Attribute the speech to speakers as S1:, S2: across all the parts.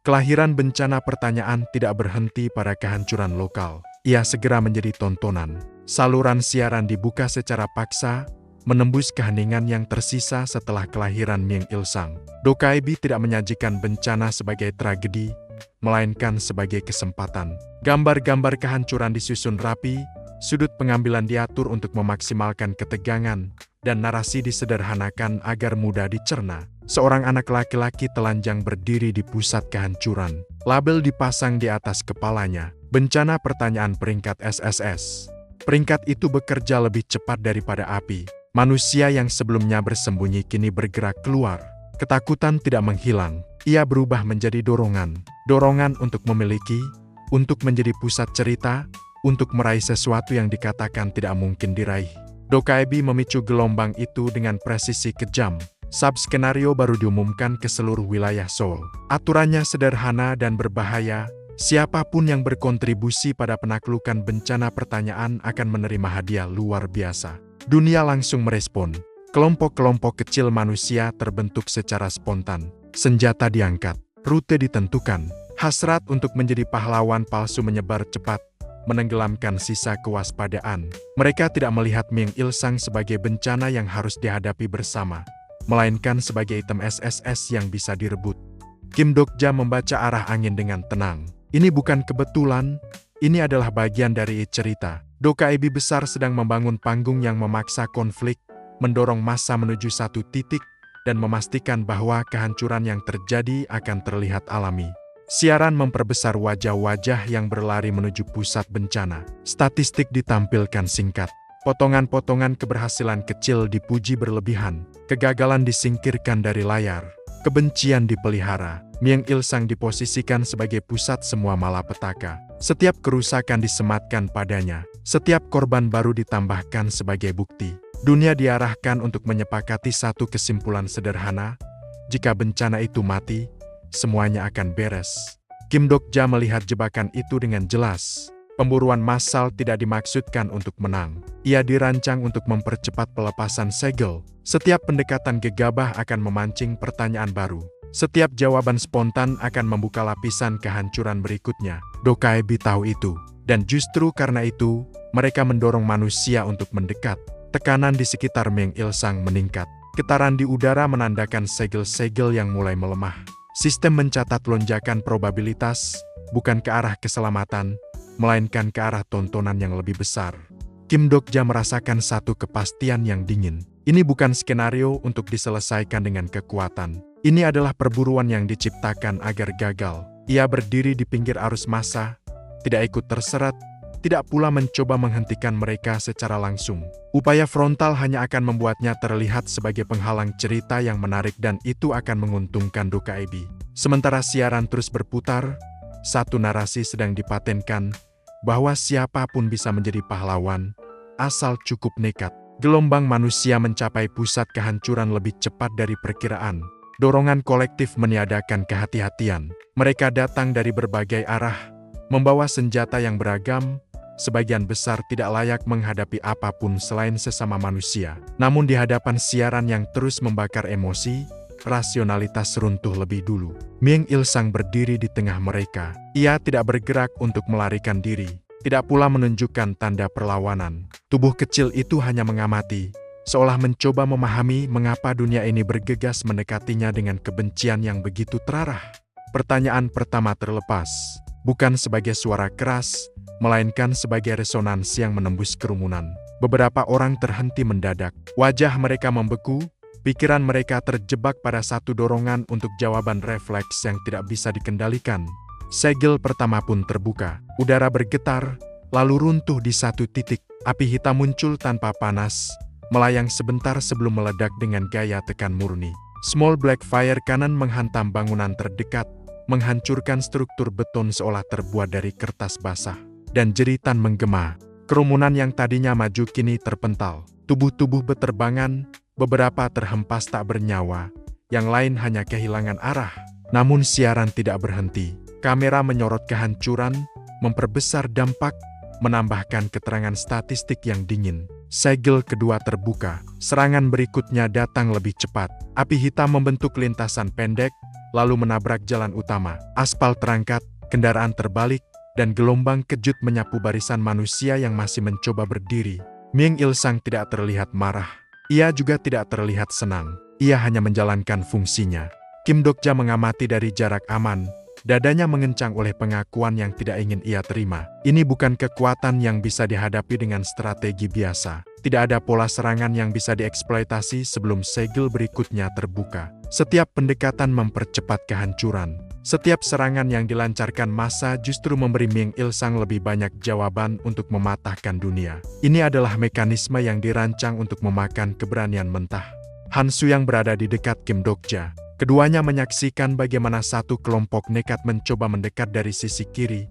S1: Kelahiran bencana pertanyaan tidak berhenti pada kehancuran lokal. Ia segera menjadi tontonan. Saluran siaran dibuka secara paksa, menembus keheningan yang tersisa setelah kelahiran Ming Ilsang. Dokaibi tidak menyajikan bencana sebagai tragedi, melainkan sebagai kesempatan. Gambar-gambar kehancuran disusun rapi, sudut pengambilan diatur untuk memaksimalkan ketegangan, dan narasi disederhanakan agar mudah dicerna. Seorang anak laki-laki telanjang berdiri di pusat kehancuran. Label dipasang di atas kepalanya. Bencana pertanyaan peringkat SSS. Peringkat itu bekerja lebih cepat daripada api. Manusia yang sebelumnya bersembunyi kini bergerak keluar. Ketakutan tidak menghilang. Ia berubah menjadi dorongan. Dorongan untuk memiliki, untuk menjadi pusat cerita, untuk meraih sesuatu yang dikatakan tidak mungkin diraih. Dokaibi memicu gelombang itu dengan presisi kejam. Sub-skenario baru diumumkan ke seluruh wilayah Seoul. Aturannya sederhana dan berbahaya. Siapapun yang berkontribusi pada penaklukan bencana pertanyaan akan menerima hadiah luar biasa. Dunia langsung merespon. Kelompok-kelompok kecil manusia terbentuk secara spontan. Senjata diangkat. Rute ditentukan. Hasrat untuk menjadi pahlawan palsu menyebar cepat, menenggelamkan sisa kewaspadaan. Mereka tidak melihat Ming Ilsang sebagai bencana yang harus dihadapi bersama, melainkan sebagai item SSS yang bisa direbut. Kim Dokja membaca arah angin dengan tenang. Ini bukan kebetulan, ini adalah bagian dari cerita. Dokaibi besar sedang membangun panggung yang memaksa konflik, mendorong massa menuju satu titik, dan memastikan bahwa kehancuran yang terjadi akan terlihat alami. Siaran memperbesar wajah-wajah yang berlari menuju pusat bencana. Statistik ditampilkan singkat. Potongan-potongan keberhasilan kecil dipuji berlebihan. Kegagalan disingkirkan dari layar. Kebencian dipelihara. Ming Ilsang diposisikan sebagai pusat semua malapetaka. Setiap kerusakan disematkan padanya. Setiap korban baru ditambahkan sebagai bukti. Dunia diarahkan untuk menyepakati satu kesimpulan sederhana. Jika bencana itu mati, semuanya akan beres. Kim Dokja melihat jebakan itu dengan jelas. Pemburuan massal tidak dimaksudkan untuk menang. Ia dirancang untuk mempercepat pelepasan segel. Setiap pendekatan gegabah akan memancing pertanyaan baru. Setiap jawaban spontan akan membuka lapisan kehancuran berikutnya. Dokaibi tahu itu. Dan justru karena itu, mereka mendorong manusia untuk mendekat. Tekanan di sekitar Ming Ilsang meningkat. Getaran di udara menandakan segel-segel yang mulai melemah. Sistem mencatat lonjakan probabilitas, bukan ke arah keselamatan, melainkan ke arah tontonan yang lebih besar. Kim Dokja merasakan satu kepastian yang dingin. Ini bukan skenario untuk diselesaikan dengan kekuatan. Ini adalah perburuan yang diciptakan agar gagal. Ia berdiri di pinggir arus massa, tidak ikut terseret, tidak pula mencoba menghentikan mereka secara langsung. Upaya frontal hanya akan membuatnya terlihat sebagai penghalang cerita yang menarik dan itu akan menguntungkan Dokaibi. Sementara siaran terus berputar, satu narasi sedang dipatenkan, bahwa siapapun bisa menjadi pahlawan, asal cukup nekat. Gelombang manusia mencapai pusat kehancuran lebih cepat dari perkiraan. Dorongan kolektif meniadakan kehati-hatian. Mereka datang dari berbagai arah, membawa senjata yang beragam. Sebagian besar tidak layak menghadapi apapun selain sesama manusia. Namun di hadapan siaran yang terus membakar emosi, rasionalitas runtuh lebih dulu. Ming Ilsang berdiri di tengah mereka. Ia tidak bergerak untuk melarikan diri, tidak pula menunjukkan tanda perlawanan. Tubuh kecil itu hanya mengamati, seolah mencoba memahami mengapa dunia ini bergegas mendekatinya dengan kebencian yang begitu terarah. Pertanyaan pertama terlepas, bukan sebagai suara keras, melainkan sebagai resonansi yang menembus kerumunan. Beberapa orang terhenti mendadak. Wajah mereka membeku, pikiran mereka terjebak pada satu dorongan untuk jawaban refleks yang tidak bisa dikendalikan. Segel pertama pun terbuka. Udara bergetar, lalu runtuh di satu titik. Api hitam muncul tanpa panas, melayang sebentar sebelum meledak dengan gaya tekan murni. Small black fire kanan menghantam bangunan terdekat, menghancurkan struktur beton seolah terbuat dari kertas basah. Dan jeritan menggema. Kerumunan yang tadinya maju kini terpental. Tubuh-tubuh beterbangan, beberapa terhempas tak bernyawa, yang lain hanya kehilangan arah. Namun siaran tidak berhenti. Kamera menyorot kehancuran, memperbesar dampak, menambahkan keterangan statistik yang dingin. Segel kedua terbuka. Serangan berikutnya datang lebih cepat. Api hitam membentuk lintasan pendek, lalu menabrak jalan utama. Aspal terangkat, kendaraan terbalik, dan gelombang kejut menyapu barisan manusia yang masih mencoba berdiri. Ming Il-sang tidak terlihat marah. Ia juga tidak terlihat senang. Ia hanya menjalankan fungsinya. Kim Dok-ja mengamati dari jarak aman. Dadanya mengencang oleh pengakuan yang tidak ingin ia terima. Ini bukan kekuatan yang bisa dihadapi dengan strategi biasa. Tidak ada pola serangan yang bisa dieksploitasi sebelum segel berikutnya terbuka. Setiap pendekatan mempercepat kehancuran. Setiap serangan yang dilancarkan massa justru memberi Ming Il-sang lebih banyak jawaban untuk mematahkan dunia. Ini adalah mekanisme yang dirancang untuk memakan keberanian mentah. Han Su yang berada di dekat Kim Dok-ja. Keduanya menyaksikan bagaimana satu kelompok nekat mencoba mendekat dari sisi kiri,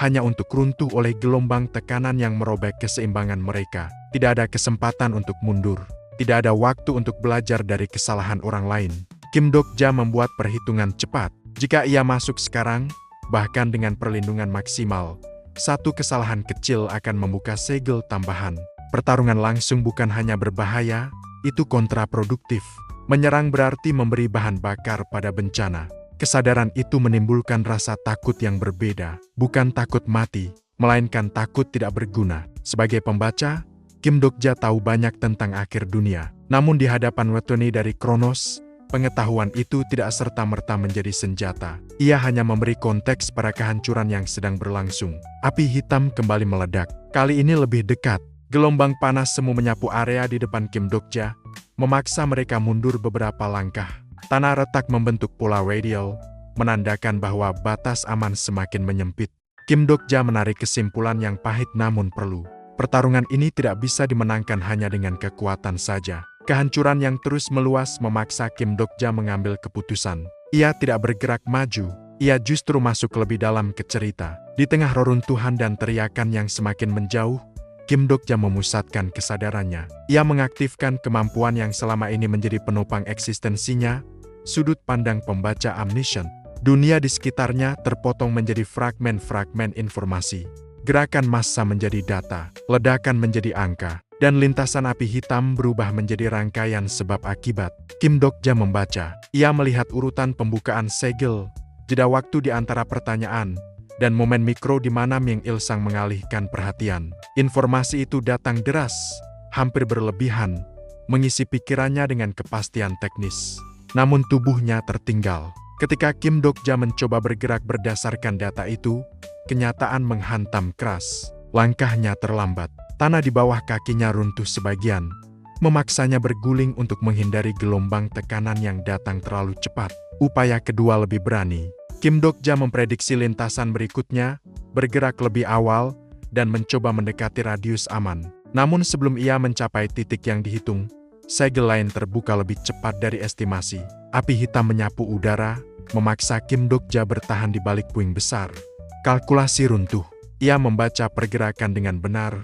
S1: hanya untuk runtuh oleh gelombang tekanan yang merobek keseimbangan mereka. Tidak ada kesempatan untuk mundur. Tidak ada waktu untuk belajar dari kesalahan orang lain. Kim Dok-ja membuat perhitungan cepat. Jika ia masuk sekarang, bahkan dengan perlindungan maksimal, satu kesalahan kecil akan membuka segel tambahan. Pertarungan langsung bukan hanya berbahaya, itu kontraproduktif. Menyerang berarti memberi bahan bakar pada bencana. Kesadaran itu menimbulkan rasa takut yang berbeda. Bukan takut mati, melainkan takut tidak berguna. Sebagai pembaca, Kim Dok-ja tahu banyak tentang akhir dunia. Namun di hadapan wetoni dari Kronos, pengetahuan itu tidak serta-merta menjadi senjata. Ia hanya memberi konteks pada kehancuran yang sedang berlangsung. Api hitam kembali meledak. Kali ini lebih dekat. Gelombang panas semu menyapu area di depan Kim Dok-ja, memaksa mereka mundur beberapa langkah. Tanah retak membentuk pola radial, menandakan bahwa batas aman semakin menyempit. Kim Dok-ja menarik kesimpulan yang pahit namun perlu. Pertarungan ini tidak bisa dimenangkan hanya dengan kekuatan saja. Kehancuran yang terus meluas memaksa Kim Dok-ja mengambil keputusan. Ia tidak bergerak maju, ia justru masuk lebih dalam ke cerita. Di tengah reruntuhan dan teriakan yang semakin menjauh, Kim Dok-ja memusatkan kesadarannya. Ia mengaktifkan kemampuan yang selama ini menjadi penopang eksistensinya, sudut pandang pembaca omniscient. Dunia di sekitarnya terpotong menjadi fragmen-fragmen informasi. Gerakan massa menjadi data, ledakan menjadi angka, dan lintasan api hitam berubah menjadi rangkaian sebab akibat. Kim Dok-ja membaca. Ia melihat urutan pembukaan segel, jeda waktu di antara pertanyaan, dan momen mikro di mana Ming Il-sang mengalihkan perhatian. Informasi itu datang deras, hampir berlebihan, mengisi pikirannya dengan kepastian teknis. Namun tubuhnya tertinggal. Ketika Kim Dok-ja mencoba bergerak berdasarkan data itu, kenyataan menghantam keras. Langkahnya terlambat. Tanah di bawah kakinya runtuh sebagian, memaksanya berguling untuk menghindari gelombang tekanan yang datang terlalu cepat. Upaya kedua lebih berani. Kim Dok-ja memprediksi lintasan berikutnya, bergerak lebih awal, dan mencoba mendekati radius aman. Namun sebelum ia mencapai titik yang dihitung, segel lain terbuka lebih cepat dari estimasi. Api hitam menyapu udara, memaksa Kim Dok-ja bertahan di balik puing besar. Kalkulasi runtuh. Ia membaca pergerakan dengan benar,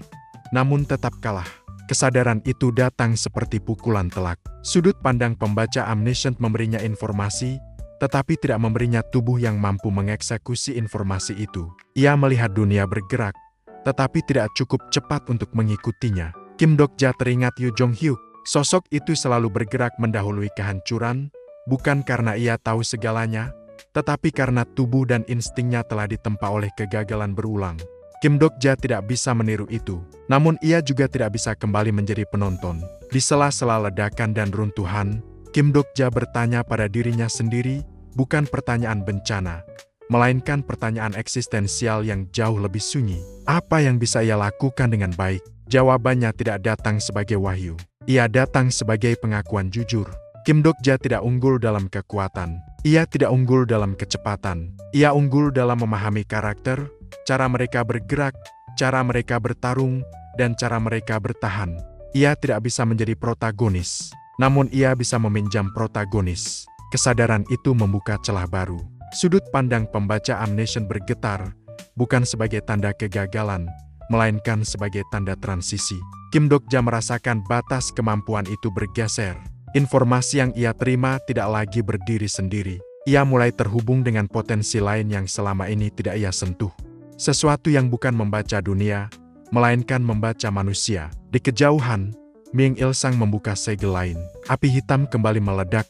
S1: namun tetap kalah. Kesadaran itu datang seperti pukulan telak. Sudut pandang pembaca omniscient memberinya informasi, tetapi tidak memberinya tubuh yang mampu mengeksekusi informasi itu. Ia melihat dunia bergerak, tetapi tidak cukup cepat untuk mengikutinya. Kim Dok-ja teringat Yu Jong-hyuk. Sosok itu selalu bergerak mendahului kehancuran, bukan karena ia tahu segalanya, tetapi karena tubuh dan instingnya telah ditempa oleh kegagalan berulang. Kim Dok-ja tidak bisa meniru itu, namun ia juga tidak bisa kembali menjadi penonton. Di sela-sela ledakan dan runtuhan, Kim Dok-ja bertanya pada dirinya sendiri, bukan pertanyaan bencana, melainkan pertanyaan eksistensial yang jauh lebih sunyi. Apa yang bisa ia lakukan dengan baik? Jawabannya tidak datang sebagai wahyu. Ia datang sebagai pengakuan jujur. Kim Dok-ja tidak unggul dalam kekuatan. Ia tidak unggul dalam kecepatan. Ia unggul dalam memahami karakter, cara mereka bergerak, cara mereka bertarung, dan cara mereka bertahan. Ia tidak bisa menjadi protagonis, namun ia bisa meminjam protagonis. Kesadaran itu membuka celah baru. Sudut pandang pembaca omniscient bergetar, bukan sebagai tanda kegagalan, melainkan sebagai tanda transisi. Kim Dok-ja merasakan batas kemampuan itu bergeser. Informasi yang ia terima tidak lagi berdiri sendiri. Ia mulai terhubung dengan potensi lain yang selama ini tidak ia sentuh. Sesuatu yang bukan membaca dunia, melainkan membaca manusia. Di kejauhan, Ming Il-sang membuka segel lain. Api hitam kembali meledak,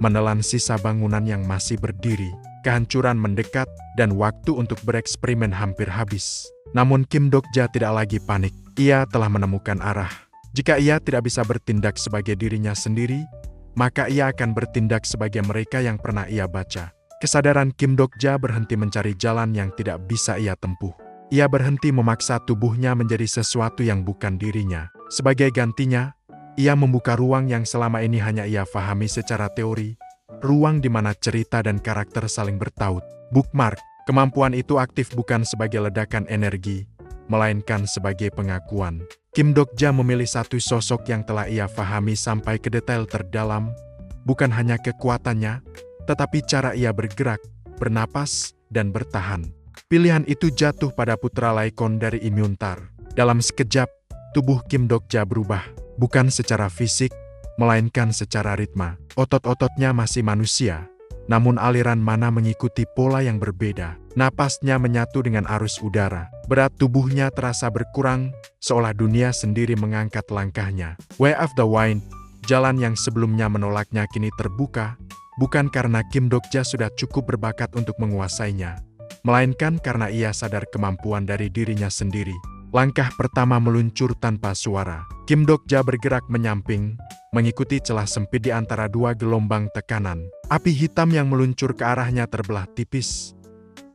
S1: menelan sisa bangunan yang masih berdiri. Kehancuran mendekat dan waktu untuk bereksperimen hampir habis. Namun Kim Dokja tidak lagi panik. Ia telah menemukan arah. Jika ia tidak bisa bertindak sebagai dirinya sendiri, maka ia akan bertindak sebagai mereka yang pernah ia baca. Kesadaran Kim Dokja berhenti mencari jalan yang tidak bisa ia tempuh. Ia berhenti memaksa tubuhnya menjadi sesuatu yang bukan dirinya. Sebagai gantinya, ia membuka ruang yang selama ini hanya ia fahami secara teori, ruang di mana cerita dan karakter saling bertaut. Bookmark, kemampuan itu aktif bukan sebagai ledakan energi, melainkan sebagai pengakuan. Kim Dokja memilih satu sosok yang telah ia fahami sampai ke detail terdalam, bukan hanya kekuatannya, tetapi cara ia bergerak, bernapas, dan bertahan. Pilihan itu jatuh pada putra Laikon dari Imyuntar. Dalam sekejap, tubuh Kim Dokja berubah, bukan secara fisik, melainkan secara ritma. Otot-ototnya masih manusia, namun aliran mana mengikuti pola yang berbeda. Napasnya menyatu dengan arus udara. Berat tubuhnya terasa berkurang, seolah dunia sendiri mengangkat langkahnya. Way of the Wind, jalan yang sebelumnya menolaknya kini terbuka, bukan karena Kim Dokja sudah cukup berbakat untuk menguasainya, melainkan karena ia sadar kemampuan dari dirinya sendiri. Langkah pertama meluncur tanpa suara. Kim Dokja bergerak menyamping, mengikuti celah sempit di antara dua gelombang tekanan. Api hitam yang meluncur ke arahnya terbelah tipis.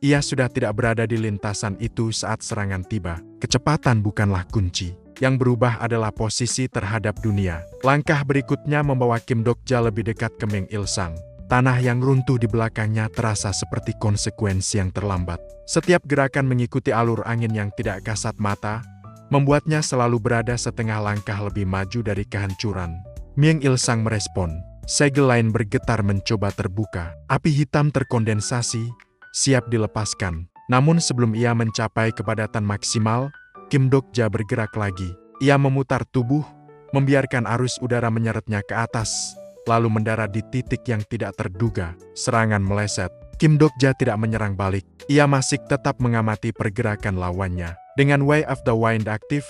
S1: Ia sudah tidak berada di lintasan itu saat serangan tiba. Kecepatan bukanlah kunci. Yang berubah adalah posisi terhadap dunia. Langkah berikutnya membawa Kim Dokja lebih dekat ke Meng Ilsang. Tanah yang runtuh di belakangnya terasa seperti konsekuensi yang terlambat. Setiap gerakan mengikuti alur angin yang tidak kasat mata, membuatnya selalu berada setengah langkah lebih maju dari kehancuran. Meng Ilsang merespon. Segel lain bergetar mencoba terbuka. Api hitam terkondensasi, siap dilepaskan. Namun sebelum ia mencapai kepadatan maksimal, Kim Dokja bergerak lagi. Ia memutar tubuh, membiarkan arus udara menyeretnya ke atas, lalu mendarat di titik yang tidak terduga. Serangan meleset. Kim Dokja tidak menyerang balik. Ia masih tetap mengamati pergerakan lawannya. Dengan Way of the Wind aktif,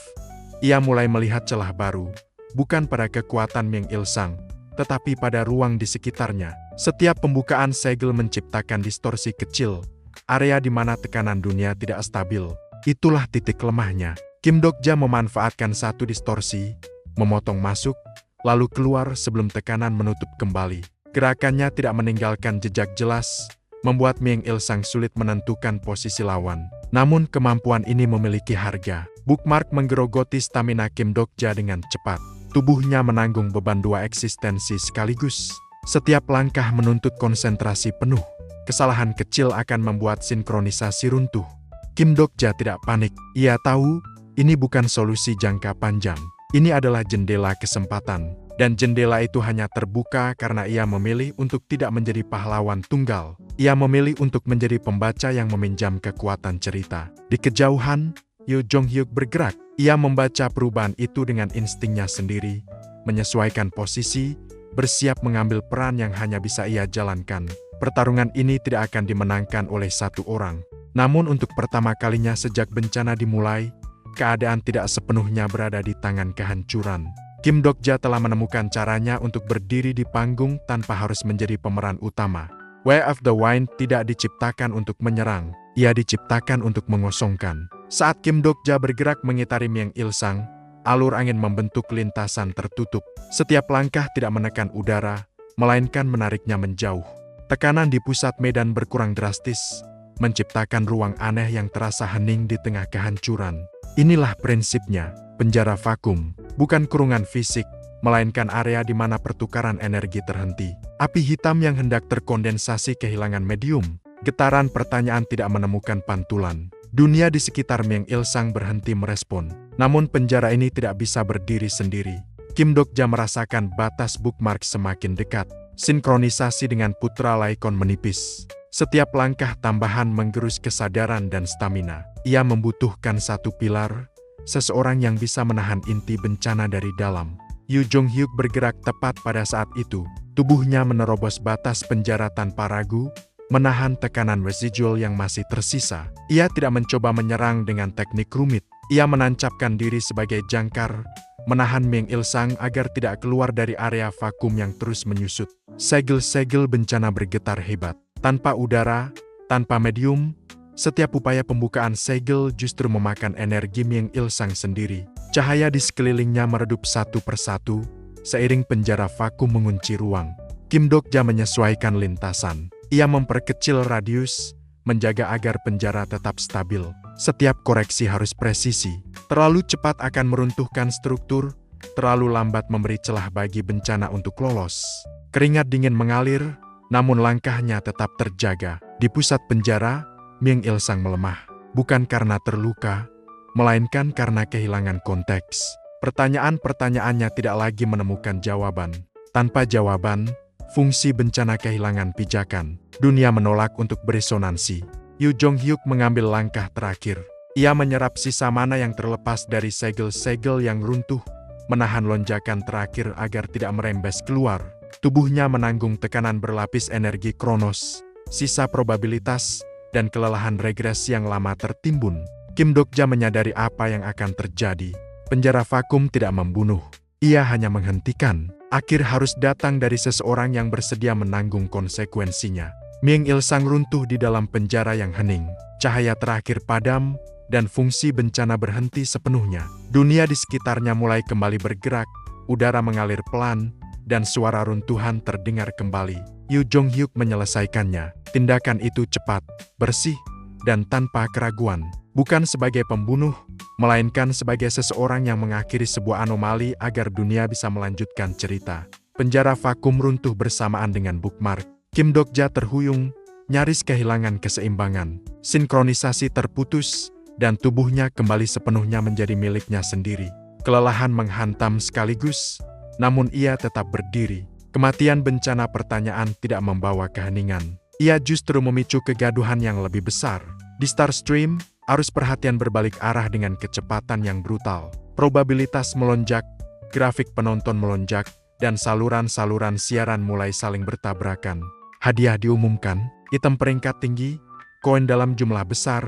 S1: ia mulai melihat celah baru. Bukan pada kekuatan Meng Ilsang, tetapi pada ruang di sekitarnya. Setiap pembukaan segel menciptakan distorsi kecil, area di mana tekanan dunia tidak stabil. Itulah titik lemahnya. Kim Dokja memanfaatkan satu distorsi, memotong masuk, lalu keluar sebelum tekanan menutup kembali. Gerakannya tidak meninggalkan jejak jelas, membuat Meng Ilsang sulit menentukan posisi lawan. Namun kemampuan ini memiliki harga. Bookmark menggerogoti stamina Kim Dokja dengan cepat. Tubuhnya menanggung beban dua eksistensi sekaligus. Setiap langkah menuntut konsentrasi penuh. Kesalahan kecil akan membuat sinkronisasi runtuh. Kim Dokja tidak panik. Ia tahu, ini bukan solusi jangka panjang. Ini adalah jendela kesempatan. Dan jendela itu hanya terbuka karena ia memilih untuk tidak menjadi pahlawan tunggal. Ia memilih untuk menjadi pembaca yang meminjam kekuatan cerita. Di kejauhan, Yoo Jong-hyuk bergerak. Ia membaca perubahan itu dengan instingnya sendiri, menyesuaikan posisi, bersiap mengambil peran yang hanya bisa ia jalankan. Pertarungan ini tidak akan dimenangkan oleh satu orang. Namun untuk pertama kalinya sejak bencana dimulai, keadaan tidak sepenuhnya berada di tangan kehancuran. Kim Dokja telah menemukan caranya untuk berdiri di panggung tanpa harus menjadi pemeran utama. Way of the Wind tidak diciptakan untuk menyerang, ia diciptakan untuk mengosongkan. Saat Kim Dokja bergerak mengitari Meng Ilsang, alur angin membentuk lintasan tertutup. Setiap langkah tidak menekan udara, melainkan menariknya menjauh. Tekanan di pusat medan berkurang drastis, menciptakan ruang aneh yang terasa hening di tengah kehancuran. Inilah prinsipnya, penjara vakum, bukan kurungan fisik, melainkan area di mana pertukaran energi terhenti. Api hitam yang hendak terkondensasi kehilangan medium. Getaran pertanyaan tidak menemukan pantulan. Dunia di sekitar Meng Ilsang berhenti merespon. Namun penjara ini tidak bisa berdiri sendiri. Kim Dokja merasakan batas Bookmark semakin dekat. Sinkronisasi dengan putra Laikon menipis. Setiap langkah tambahan menggerus kesadaran dan stamina. Ia membutuhkan satu pilar, seseorang yang bisa menahan inti bencana dari dalam. Yoo Jong-hyuk bergerak tepat pada saat itu. Tubuhnya menerobos batas penjara tanpa ragu, menahan tekanan residual yang masih tersisa. Ia tidak mencoba menyerang dengan teknik rumit. Ia menancapkan diri sebagai jangkar, menahan Meng Ilsang agar tidak keluar dari area vakum yang terus menyusut. Segel-segel bencana bergetar hebat. Tanpa udara, tanpa medium, setiap upaya pembukaan segel justru memakan energi Ming Il-sang sendiri. Cahaya di sekelilingnya meredup satu persatu, seiring penjara vakum mengunci ruang. Kim Dokja menyesuaikan lintasan. Ia memperkecil radius, menjaga agar penjara tetap stabil. Setiap koreksi harus presisi. Terlalu cepat akan meruntuhkan struktur, terlalu lambat memberi celah bagi bencana untuk lolos. Keringat dingin mengalir, namun langkahnya tetap terjaga. Di pusat penjara, Ming Il-sang melemah. Bukan karena terluka, melainkan karena kehilangan konteks. Pertanyaan-pertanyaannya tidak lagi menemukan jawaban. Tanpa jawaban, fungsi bencana kehilangan pijakan. Dunia menolak untuk beresonansi. Yu Jong-hyuk mengambil langkah terakhir. Ia menyerap sisa mana yang terlepas dari segel-segel yang runtuh, menahan lonjakan terakhir agar tidak merembes keluar. Tubuhnya menanggung tekanan berlapis energi kronos, sisa probabilitas, dan kelelahan regres yang lama tertimbun. Kim Dokja menyadari apa yang akan terjadi. Penjara vakum tidak membunuh. Ia hanya menghentikan. Akhir harus datang dari seseorang yang bersedia menanggung konsekuensinya. Ming Il-sang runtuh di dalam penjara yang hening. Cahaya terakhir padam, dan fungsi bencana berhenti sepenuhnya. Dunia di sekitarnya mulai kembali bergerak, udara mengalir pelan, dan suara runtuhan terdengar kembali. Yu Jong-hyuk menyelesaikannya. Tindakan itu cepat, bersih, dan tanpa keraguan. Bukan sebagai pembunuh, melainkan sebagai seseorang yang mengakhiri sebuah anomali agar dunia bisa melanjutkan cerita. Penjara vakum runtuh bersamaan dengan bookmark. Kim Dokja terhuyung, nyaris kehilangan keseimbangan. Sinkronisasi terputus, dan tubuhnya kembali sepenuhnya menjadi miliknya sendiri. Kelelahan menghantam sekaligus, namun ia tetap berdiri. Kematian bencana pertanyaan tidak membawa keheningan. Ia justru memicu kegaduhan yang lebih besar. Di Star Stream, arus perhatian berbalik arah dengan kecepatan yang brutal. Probabilitas melonjak, grafik penonton melonjak, dan saluran-saluran siaran mulai saling bertabrakan. Hadiah diumumkan, item peringkat tinggi, koin dalam jumlah besar,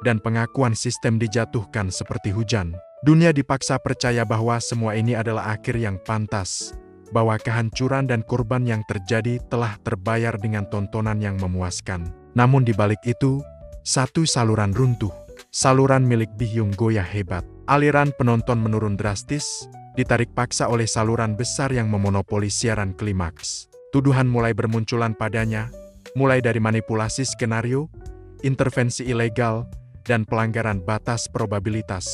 S1: dan pengakuan sistem dijatuhkan seperti hujan. Dunia dipaksa percaya bahwa semua ini adalah akhir yang pantas, bahwa kehancuran dan korban yang terjadi telah terbayar dengan tontonan yang memuaskan. Namun di balik itu, satu saluran runtuh. Saluran milik Bihyung goyah hebat. Aliran penonton menurun drastis, ditarik paksa oleh saluran besar yang memonopoli siaran klimaks. Tuduhan mulai bermunculan padanya, mulai dari manipulasi skenario, intervensi ilegal, dan pelanggaran batas probabilitas.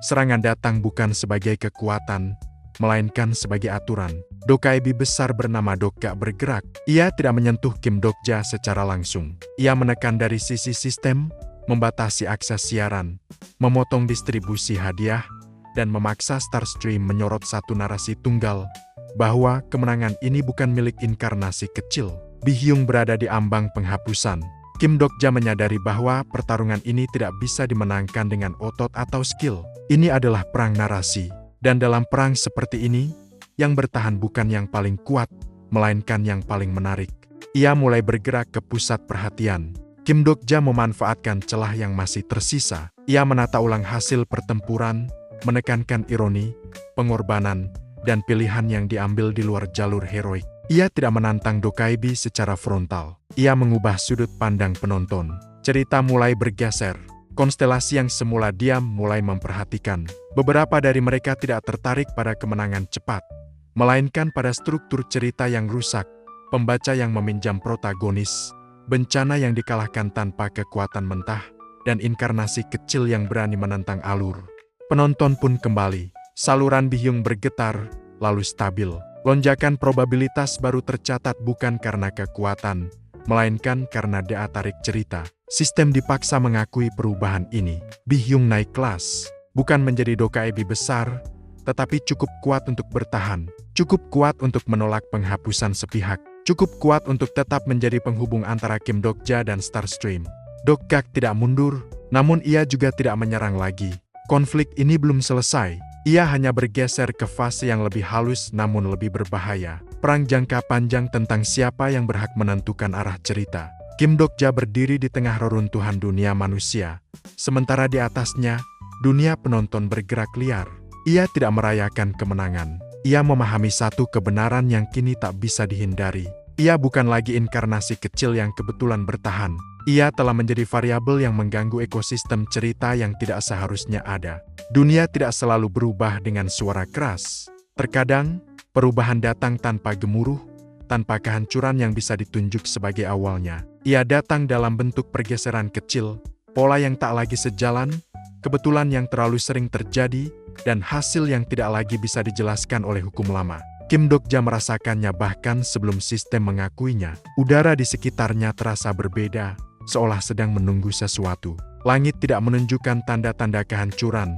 S1: Serangan datang bukan sebagai kekuatan, melainkan sebagai aturan. Dokaibi besar bernama Dokka bergerak. Ia tidak menyentuh Kim Dokja secara langsung. Ia menekan dari sisi sistem, membatasi akses siaran, memotong distribusi hadiah, dan memaksa Star Stream menyorot satu narasi tunggal, bahwa kemenangan ini bukan milik inkarnasi kecil. Bihyung berada di ambang penghapusan. Kim Dokja menyadari bahwa pertarungan ini tidak bisa dimenangkan dengan otot atau skill. Ini adalah perang narasi. Dan dalam perang seperti ini, yang bertahan bukan yang paling kuat, melainkan yang paling menarik. Ia mulai bergerak ke pusat perhatian. Kim Dokja memanfaatkan celah yang masih tersisa. Ia menata ulang hasil pertempuran, menekankan ironi, pengorbanan, dan pilihan yang diambil di luar jalur heroik. Ia tidak menantang Dokaibi secara frontal. Ia mengubah sudut pandang penonton. Cerita mulai bergeser. Konstelasi yang semula diam mulai memperhatikan. Beberapa dari mereka tidak tertarik pada kemenangan cepat, melainkan pada struktur cerita yang rusak, pembaca yang meminjam protagonis, bencana yang dikalahkan tanpa kekuatan mentah, dan inkarnasi kecil yang berani menentang alur. Penonton pun kembali. Saluran Bihyung bergetar, lalu stabil. Lonjakan probabilitas baru tercatat bukan karena kekuatan, melainkan karena daya tarik cerita. Sistem dipaksa mengakui perubahan ini. Bihyung naik kelas, bukan menjadi Dokaibi besar, tetapi cukup kuat untuk bertahan, cukup kuat untuk menolak penghapusan sepihak, cukup kuat untuk tetap menjadi penghubung antara Kim Dokja dan Star Stream. Dokgak tidak mundur, namun ia juga tidak menyerang lagi. Konflik ini belum selesai. Ia hanya bergeser ke fase yang lebih halus namun lebih berbahaya. Perang jangka panjang tentang siapa yang berhak menentukan arah cerita. Kim Dokja berdiri di tengah reruntuhan dunia manusia. Sementara di atasnya, dunia penonton bergerak liar. Ia tidak merayakan kemenangan. Ia memahami satu kebenaran yang kini tak bisa dihindari. Ia bukan lagi inkarnasi kecil yang kebetulan bertahan. Ia telah menjadi variabel yang mengganggu ekosistem cerita yang tidak seharusnya ada. Dunia tidak selalu berubah dengan suara keras. Terkadang, perubahan datang tanpa gemuruh, tanpa kehancuran yang bisa ditunjuk sebagai awalnya. Ia datang dalam bentuk pergeseran kecil, pola yang tak lagi sejalan, kebetulan yang terlalu sering terjadi, dan hasil yang tidak lagi bisa dijelaskan oleh hukum lama. Kim Dokja merasakannya bahkan sebelum sistem mengakuinya. Udara di sekitarnya terasa berbeda, seolah sedang menunggu sesuatu. Langit tidak menunjukkan tanda-tanda kehancuran,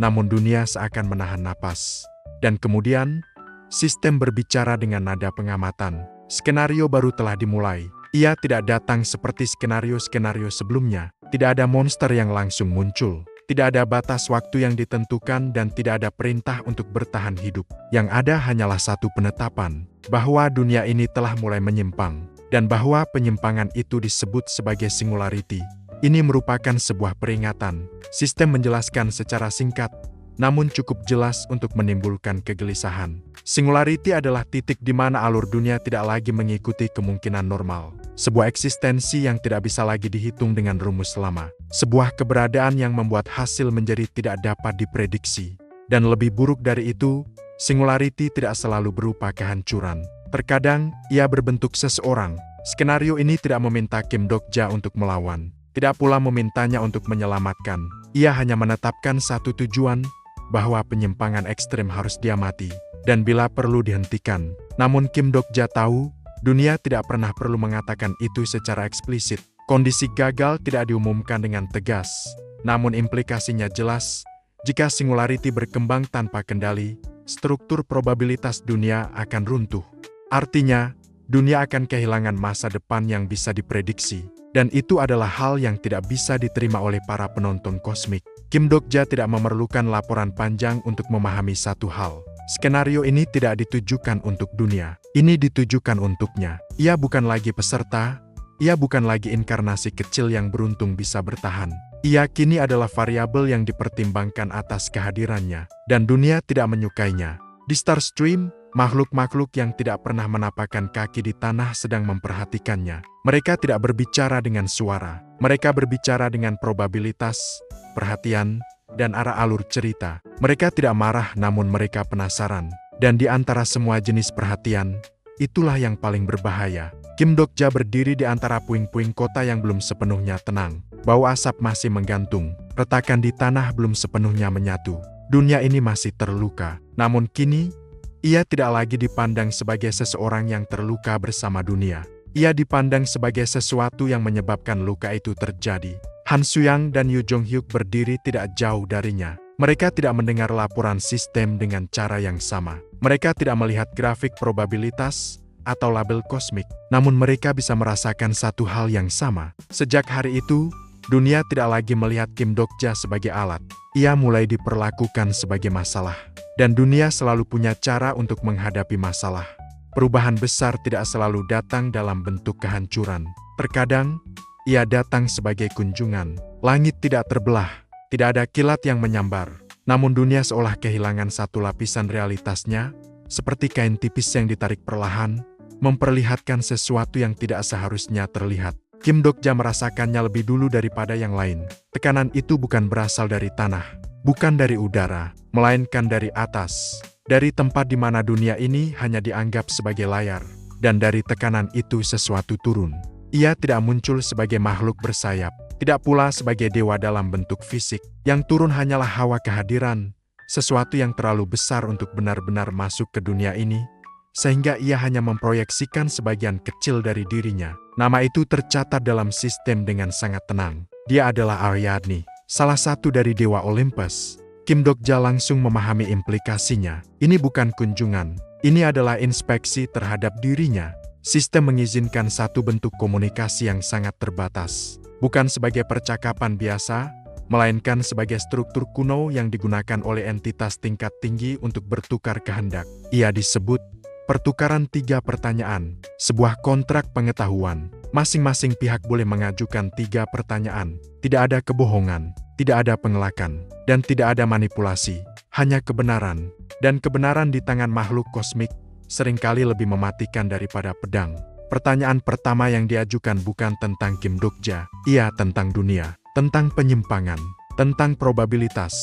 S1: namun dunia seakan menahan napas. Dan kemudian, sistem berbicara dengan nada pengamatan. Skenario baru telah dimulai. Ia tidak datang seperti skenario-skenario sebelumnya. Tidak ada monster yang langsung muncul. Tidak ada batas waktu yang ditentukan dan tidak ada perintah untuk bertahan hidup. Yang ada hanyalah satu penetapan, bahwa dunia ini telah mulai menyimpang, dan bahwa penyimpangan itu disebut sebagai singularity. Ini merupakan sebuah peringatan. Sistem menjelaskan secara singkat, namun cukup jelas untuk menimbulkan kegelisahan. Singularity adalah titik di mana alur dunia tidak lagi mengikuti kemungkinan normal. Sebuah eksistensi yang tidak bisa lagi dihitung dengan rumus lama. Sebuah keberadaan yang membuat hasil menjadi tidak dapat diprediksi. Dan lebih buruk dari itu, singularity tidak selalu berupa kehancuran. Terkadang, ia berbentuk seseorang. Skenario ini tidak meminta Kim Dokja untuk melawan. Tidak pula memintanya untuk menyelamatkan. Ia hanya menetapkan satu tujuan, bahwa penyimpangan ekstrem harus diamati, dan bila perlu dihentikan. Namun Kim Dokja tahu, dunia tidak pernah perlu mengatakan itu secara eksplisit. Kondisi gagal tidak diumumkan dengan tegas, namun implikasinya jelas. Jika singularity berkembang tanpa kendali, struktur probabilitas dunia akan runtuh. Artinya, dunia akan kehilangan masa depan yang bisa diprediksi, dan itu adalah hal yang tidak bisa diterima oleh para penonton kosmik. Kim Dokja tidak memerlukan laporan panjang untuk memahami satu hal. Skenario ini tidak ditujukan untuk dunia. Ini ditujukan untuknya. Ia bukan lagi peserta, ia bukan lagi inkarnasi kecil yang beruntung bisa bertahan. Ia kini adalah variabel yang dipertimbangkan atas kehadirannya, dan dunia tidak menyukainya. Di Starstream, makhluk-makhluk yang tidak pernah menapakkan kaki di tanah sedang memperhatikannya. Mereka tidak berbicara dengan suara. Mereka berbicara dengan probabilitas, perhatian, dan arah alur cerita. Mereka tidak marah namun mereka penasaran. Dan di antara semua jenis perhatian, itulah yang paling berbahaya. Kim Dokja berdiri di antara puing-puing kota yang belum sepenuhnya tenang. Bau asap masih menggantung. Retakan di tanah belum sepenuhnya menyatu. Dunia ini masih terluka. Namun kini, ia tidak lagi dipandang sebagai seseorang yang terluka bersama dunia. Ia dipandang sebagai sesuatu yang menyebabkan luka itu terjadi. Han Suyang dan Yu Jong-hyuk berdiri tidak jauh darinya. Mereka tidak mendengar laporan sistem dengan cara yang sama. Mereka tidak melihat grafik probabilitas atau label kosmik. Namun mereka bisa merasakan satu hal yang sama. Sejak hari itu, dunia tidak lagi melihat Kim Dokja sebagai alat. Ia mulai diperlakukan sebagai masalah. Dan dunia selalu punya cara untuk menghadapi masalah. Perubahan besar tidak selalu datang dalam bentuk kehancuran. Terkadang, ia datang sebagai kunjungan. Langit tidak terbelah, tidak ada kilat yang menyambar. Namun dunia seolah kehilangan satu lapisan realitasnya, seperti kain tipis yang ditarik perlahan, memperlihatkan sesuatu yang tidak seharusnya terlihat. Kim Dokja merasakannya lebih dulu daripada yang lain. Tekanan itu bukan berasal dari tanah, bukan dari udara, melainkan dari atas. Dari tempat di mana dunia ini hanya dianggap sebagai layar. Dan dari tekanan itu sesuatu turun. Ia tidak muncul sebagai makhluk bersayap, tidak pula sebagai dewa dalam bentuk fisik. Yang turun hanyalah hawa kehadiran, sesuatu yang terlalu besar untuk benar-benar masuk ke dunia ini, sehingga ia hanya memproyeksikan sebagian kecil dari dirinya. Nama itu tercatat dalam sistem dengan sangat tenang. Dia adalah Aryadni, salah satu dari dewa Olympus. Kim Dokja langsung memahami implikasinya. Ini bukan kunjungan, ini adalah inspeksi terhadap dirinya. Sistem mengizinkan satu bentuk komunikasi yang sangat terbatas. Bukan sebagai percakapan biasa, melainkan sebagai struktur kuno yang digunakan oleh entitas tingkat tinggi untuk bertukar kehendak. Ia disebut pertukaran 3 pertanyaan, sebuah kontrak pengetahuan. Masing-masing pihak boleh mengajukan 3 pertanyaan. Tidak ada kebohongan, tidak ada pengelakan, dan tidak ada manipulasi. Hanya kebenaran. Dan kebenaran di tangan makhluk kosmik seringkali lebih mematikan daripada pedang. Pertanyaan pertama yang diajukan bukan tentang Kim Dokja, ia tentang dunia, tentang penyimpangan, tentang probabilitas,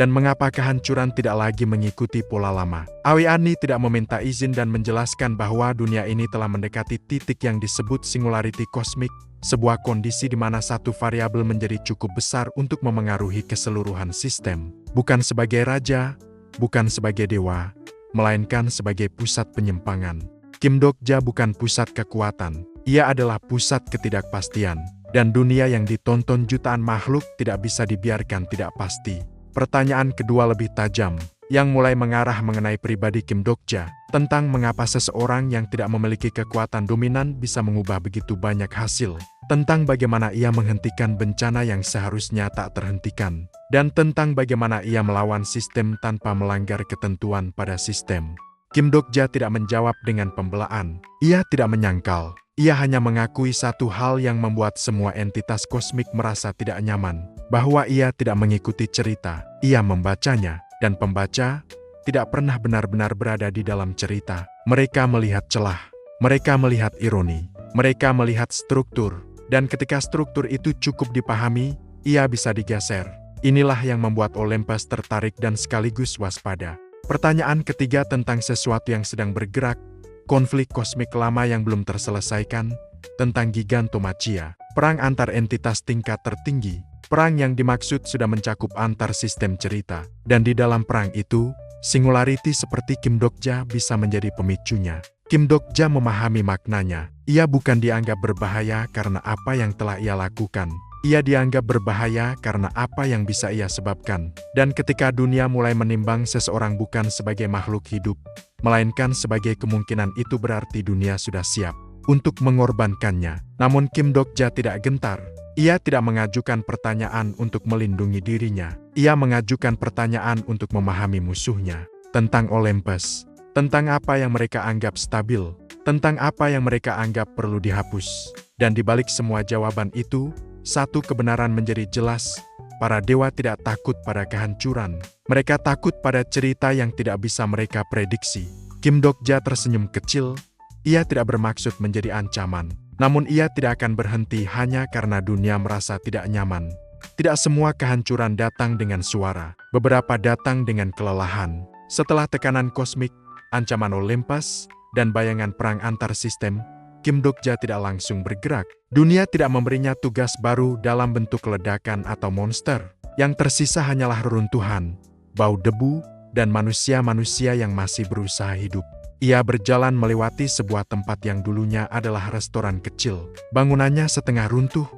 S1: dan mengapa kehancuran tidak lagi mengikuti pola lama. Awiani tidak meminta izin dan menjelaskan bahwa dunia ini telah mendekati titik yang disebut singularity kosmik, sebuah kondisi di mana satu variabel menjadi cukup besar untuk memengaruhi keseluruhan sistem, bukan sebagai raja, bukan sebagai dewa, melainkan sebagai pusat penyimpangan. Kim Dokja bukan pusat kekuatan, ia adalah pusat ketidakpastian, dan dunia yang ditonton jutaan makhluk tidak bisa dibiarkan tidak pasti. Pertanyaan kedua lebih tajam, yang mulai mengarah mengenai pribadi Kim Dokja, tentang mengapa seseorang yang tidak memiliki kekuatan dominan bisa mengubah begitu banyak hasil, tentang bagaimana ia menghentikan bencana yang seharusnya tak terhentikan, dan tentang bagaimana ia melawan sistem tanpa melanggar ketentuan pada sistem. Kim Dokja tidak menjawab dengan pembelaan. Ia tidak menyangkal. Ia hanya mengakui satu hal yang membuat semua entitas kosmik merasa tidak nyaman, bahwa ia tidak mengikuti cerita. Ia membacanya, dan pembaca tidak pernah benar-benar berada di dalam cerita. Mereka melihat celah, mereka melihat ironi, mereka melihat struktur, dan ketika struktur itu cukup dipahami, ia bisa digeser. Inilah yang membuat Olympus tertarik dan sekaligus waspada. Pertanyaan ketiga tentang sesuatu yang sedang bergerak, konflik kosmik lama yang belum terselesaikan, tentang gigantomachia, perang antar entitas tingkat tertinggi, perang yang dimaksud sudah mencakup antar sistem cerita, dan di dalam perang itu, singularity seperti Kim Dokja bisa menjadi pemicunya. Kim Dokja memahami maknanya, ia bukan dianggap berbahaya karena apa yang telah ia lakukan. Ia dianggap berbahaya karena apa yang bisa ia sebabkan. Dan ketika dunia mulai menimbang seseorang bukan sebagai makhluk hidup, melainkan sebagai kemungkinan, itu berarti dunia sudah siap untuk mengorbankannya. Namun Kim Dokja tidak gentar. Ia tidak mengajukan pertanyaan untuk melindungi dirinya. Ia mengajukan pertanyaan untuk memahami musuhnya. Tentang Olympus, tentang apa yang mereka anggap stabil, tentang apa yang mereka anggap perlu dihapus. Dan di balik semua jawaban itu, satu kebenaran menjadi jelas, para dewa tidak takut pada kehancuran. Mereka takut pada cerita yang tidak bisa mereka prediksi. Kim Dokja tersenyum kecil, ia tidak bermaksud menjadi ancaman. Namun ia tidak akan berhenti hanya karena dunia merasa tidak nyaman. Tidak semua kehancuran datang dengan suara, beberapa datang dengan kelelahan. Setelah tekanan kosmik, ancaman Olympus, dan bayangan perang antar sistem, Kim Dokja tidak langsung bergerak. Dunia tidak memberinya tugas baru dalam bentuk ledakan atau monster. Yang tersisa hanyalah reruntuhan, bau debu, dan manusia-manusia yang masih berusaha hidup. Ia berjalan melewati sebuah tempat yang dulunya adalah restoran kecil. Bangunannya setengah runtuh,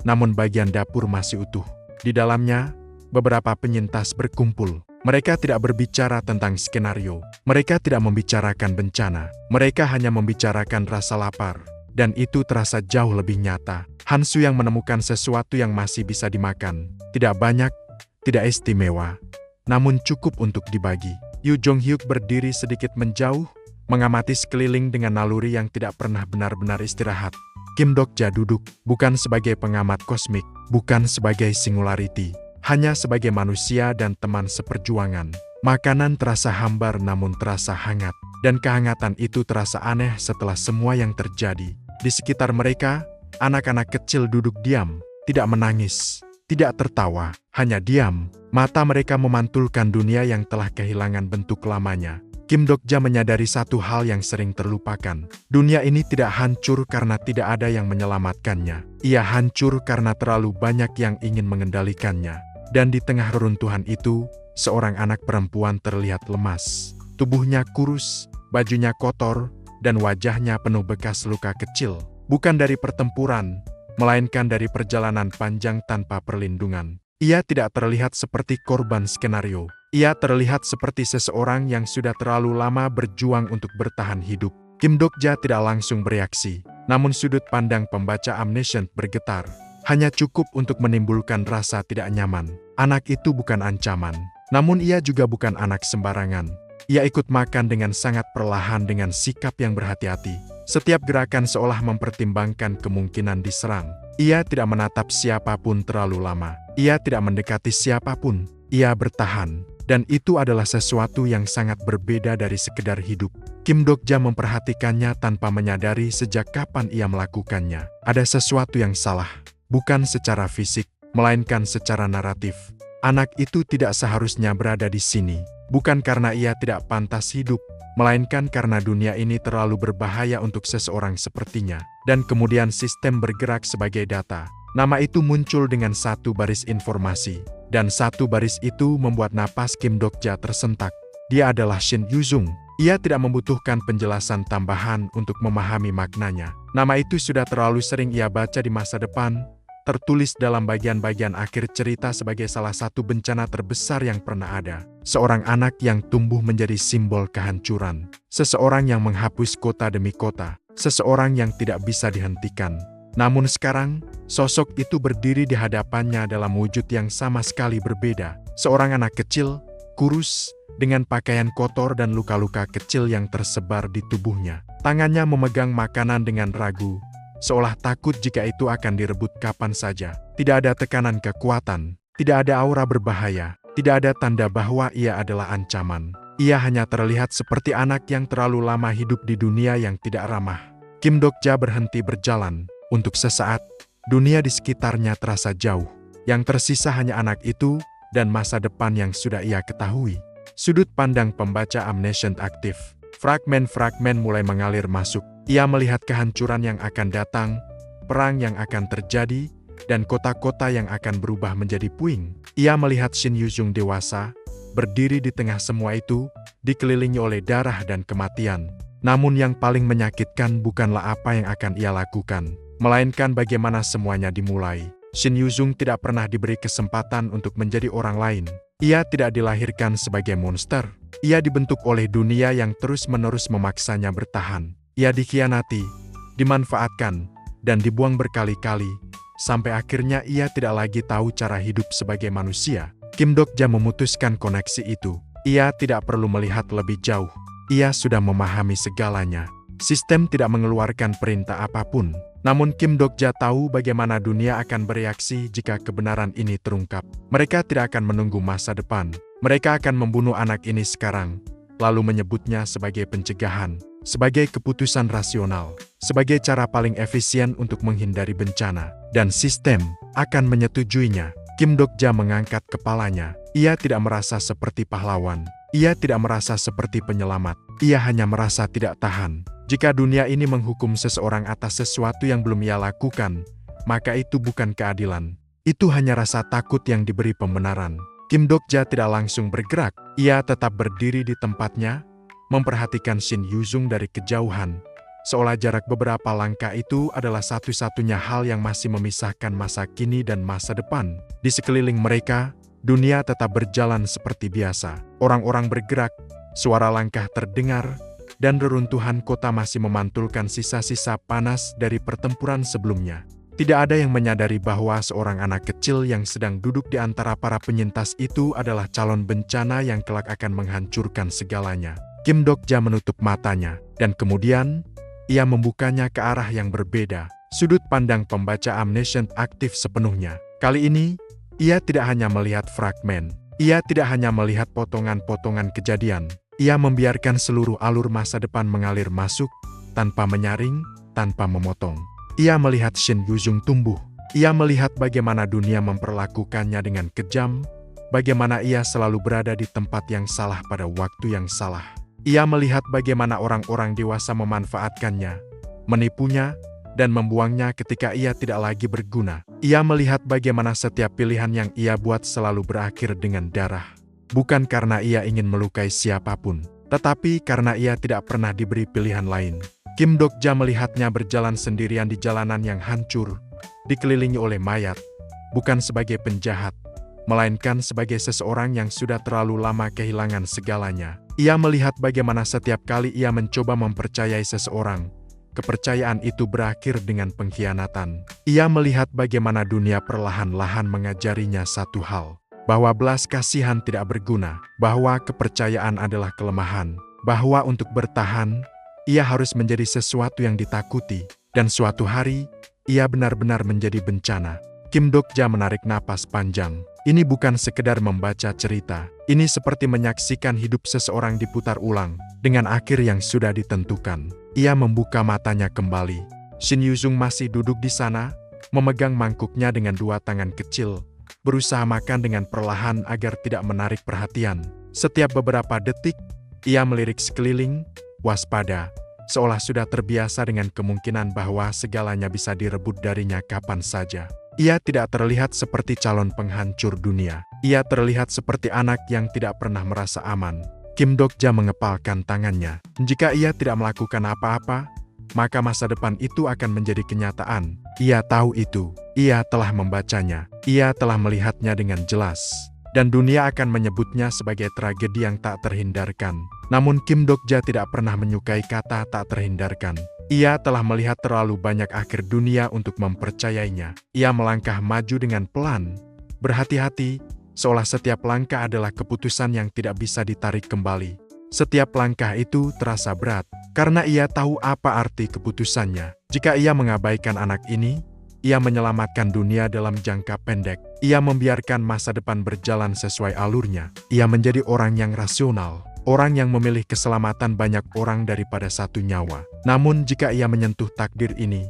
S1: namun bagian dapur masih utuh. Di dalamnya, beberapa penyintas berkumpul. Mereka tidak berbicara tentang skenario. Mereka tidak membicarakan bencana. Mereka hanya membicarakan rasa lapar. Dan itu terasa jauh lebih nyata. Hansu yang menemukan sesuatu yang masih bisa dimakan. Tidak banyak, tidak istimewa, namun cukup untuk dibagi. Yu Jong-hyuk berdiri sedikit menjauh, mengamati sekeliling dengan naluri yang tidak pernah benar-benar istirahat. Kim Dokja duduk, bukan sebagai pengamat kosmik, bukan sebagai singularity, hanya sebagai manusia dan teman seperjuangan. Makanan terasa hambar namun terasa hangat, dan kehangatan itu terasa aneh setelah semua yang terjadi. Di sekitar mereka, anak-anak kecil duduk diam, tidak menangis, tidak tertawa, hanya diam. Mata mereka memantulkan dunia yang telah kehilangan bentuk lamanya. Kim Dokja menyadari satu hal yang sering terlupakan. Dunia ini tidak hancur karena tidak ada yang menyelamatkannya. Ia hancur karena terlalu banyak yang ingin mengendalikannya. Dan di tengah reruntuhan itu, seorang anak perempuan terlihat lemas. Tubuhnya kurus, bajunya kotor, dan wajahnya penuh bekas luka kecil. Bukan dari pertempuran, melainkan dari perjalanan panjang tanpa perlindungan. Ia tidak terlihat seperti korban skenario. Ia terlihat seperti seseorang yang sudah terlalu lama berjuang untuk bertahan hidup. Kim Dokja tidak langsung bereaksi, namun sudut pandang pembaca Omniscient bergetar. Hanya cukup untuk menimbulkan rasa tidak nyaman. Anak itu bukan ancaman, namun ia juga bukan anak sembarangan. Ia ikut makan dengan sangat perlahan dengan sikap yang berhati-hati. Setiap gerakan seolah mempertimbangkan kemungkinan diserang. Ia tidak menatap siapapun terlalu lama. Ia tidak mendekati siapapun. Ia bertahan. Dan itu adalah sesuatu yang sangat berbeda dari sekedar hidup. Kim Dokja memperhatikannya tanpa menyadari sejak kapan ia melakukannya. Ada sesuatu yang salah, bukan secara fisik, melainkan secara naratif. Anak itu tidak seharusnya berada di sini, bukan karena ia tidak pantas hidup, melainkan karena dunia ini terlalu berbahaya untuk seseorang sepertinya. Dan kemudian sistem bergerak sebagai data. Nama itu muncul dengan satu baris informasi. Dan satu baris itu membuat napas Kim Dokja tersentak. Dia adalah Shin Yuzung. Ia tidak membutuhkan penjelasan tambahan untuk memahami maknanya. Nama itu sudah terlalu sering ia baca di masa depan, tertulis dalam bagian-bagian akhir cerita sebagai salah satu bencana terbesar yang pernah ada. Seorang anak yang tumbuh menjadi simbol kehancuran. Seseorang yang menghapus kota demi kota. Seseorang yang tidak bisa dihentikan. Namun sekarang, sosok itu berdiri di hadapannya dalam wujud yang sama sekali berbeda. Seorang anak kecil, kurus, dengan pakaian kotor dan luka-luka kecil yang tersebar di tubuhnya. Tangannya memegang makanan dengan ragu, seolah takut jika itu akan direbut kapan saja. Tidak ada tekanan kekuatan, tidak ada aura berbahaya, tidak ada tanda bahwa ia adalah ancaman. Ia hanya terlihat seperti anak yang terlalu lama hidup di dunia yang tidak ramah. Kim Dokja berhenti berjalan. Untuk sesaat, dunia di sekitarnya terasa jauh. Yang tersisa hanya anak itu dan masa depan yang sudah ia ketahui. Sudut pandang pembaca Omniscient aktif. Fragmen-fragmen mulai mengalir masuk. Ia melihat kehancuran yang akan datang, perang yang akan terjadi, dan kota-kota yang akan berubah menjadi puing. Ia melihat Shin Yuzung dewasa, berdiri di tengah semua itu, dikelilingi oleh darah dan kematian. Namun yang paling menyakitkan bukanlah apa yang akan ia lakukan, melainkan bagaimana semuanya dimulai. Shin Yuzung tidak pernah diberi kesempatan untuk menjadi orang lain. Ia tidak dilahirkan sebagai monster. Ia dibentuk oleh dunia yang terus-menerus memaksanya bertahan. Ia dikhianati, dimanfaatkan, dan dibuang berkali-kali, sampai akhirnya ia tidak lagi tahu cara hidup sebagai manusia. Kim Dokja memutuskan koneksi itu. Ia tidak perlu melihat lebih jauh. Ia sudah memahami segalanya. Sistem tidak mengeluarkan perintah apapun. Namun Kim Dokja tahu bagaimana dunia akan bereaksi jika kebenaran ini terungkap. Mereka tidak akan menunggu masa depan. Mereka akan membunuh anak ini sekarang, lalu menyebutnya sebagai pencegahan, sebagai keputusan rasional, sebagai cara paling efisien untuk menghindari bencana. Dan sistem akan menyetujuinya. Kim Dokja mengangkat kepalanya. Ia tidak merasa seperti pahlawan. Ia tidak merasa seperti penyelamat. Ia hanya merasa tidak tahan. Jika dunia ini menghukum seseorang atas sesuatu yang belum ia lakukan, maka itu bukan keadilan. Itu hanya rasa takut yang diberi pembenaran. Kim Dokja tidak langsung bergerak. Ia tetap berdiri di tempatnya, memperhatikan Shin Yuzung dari kejauhan, seolah jarak beberapa langkah itu adalah satu-satunya hal yang masih memisahkan masa kini dan masa depan. Di sekeliling mereka, dunia tetap berjalan seperti biasa. Orang-orang bergerak, suara langkah terdengar, dan reruntuhan kota masih memantulkan sisa-sisa panas dari pertempuran sebelumnya. Tidak ada yang menyadari bahwa seorang anak kecil yang sedang duduk di antara para penyintas itu adalah calon bencana yang kelak akan menghancurkan segalanya. Kim Dokja menutup matanya, dan kemudian ia membukanya ke arah yang berbeda. Sudut pandang pembaca Omniscient aktif sepenuhnya. Kali ini, ia tidak hanya melihat fragmen. Ia tidak hanya melihat potongan-potongan kejadian. Ia membiarkan seluruh alur masa depan mengalir masuk, tanpa menyaring, tanpa memotong. Ia melihat Shin Yuzung tumbuh. Ia melihat bagaimana dunia memperlakukannya dengan kejam, bagaimana ia selalu berada di tempat yang salah pada waktu yang salah. Ia melihat bagaimana orang-orang dewasa memanfaatkannya, menipunya, dan membuangnya ketika ia tidak lagi berguna. Ia melihat bagaimana setiap pilihan yang ia buat selalu berakhir dengan darah. Bukan karena ia ingin melukai siapapun, tetapi karena ia tidak pernah diberi pilihan lain. Kim Dokja melihatnya berjalan sendirian di jalanan yang hancur, dikelilingi oleh mayat, bukan sebagai penjahat, melainkan sebagai seseorang yang sudah terlalu lama kehilangan segalanya. Ia melihat bagaimana setiap kali ia mencoba mempercayai seseorang, kepercayaan itu berakhir dengan pengkhianatan. Ia melihat bagaimana dunia perlahan-lahan mengajarinya satu hal, bahwa belas kasihan tidak berguna, bahwa kepercayaan adalah kelemahan, bahwa untuk bertahan, ia harus menjadi sesuatu yang ditakuti, dan suatu hari, ia benar-benar menjadi bencana. Kim Dokja menarik napas panjang. Ini bukan sekedar membaca cerita. Ini seperti menyaksikan hidup seseorang diputar ulang, dengan akhir yang sudah ditentukan. Ia membuka matanya kembali. Shin Yuzung masih duduk di sana, memegang mangkuknya dengan dua tangan kecil, berusaha makan dengan perlahan agar tidak menarik perhatian. Setiap beberapa detik, ia melirik sekeliling, waspada, seolah sudah terbiasa dengan kemungkinan bahwa segalanya bisa direbut darinya kapan saja. Ia tidak terlihat seperti calon penghancur dunia. Ia terlihat seperti anak yang tidak pernah merasa aman. Kim Dok-ja mengepalkan tangannya. Jika ia tidak melakukan apa-apa, maka masa depan itu akan menjadi kenyataan. Ia tahu itu. Ia telah membacanya. Ia telah melihatnya dengan jelas. Dan dunia akan menyebutnya sebagai tragedi yang tak terhindarkan. Namun Kim Dok-ja tidak pernah menyukai kata tak terhindarkan. Ia telah melihat terlalu banyak akhir dunia untuk mempercayainya. Ia melangkah maju dengan pelan, berhati-hati, seolah setiap langkah adalah keputusan yang tidak bisa ditarik kembali. Setiap langkah itu terasa berat, karena ia tahu apa arti keputusannya. Jika ia mengabaikan anak ini, ia menyelamatkan dunia dalam jangka pendek. Ia membiarkan masa depan berjalan sesuai alurnya. Ia menjadi orang yang rasional. Orang yang memilih keselamatan banyak orang daripada satu nyawa. Namun jika ia menyentuh takdir ini,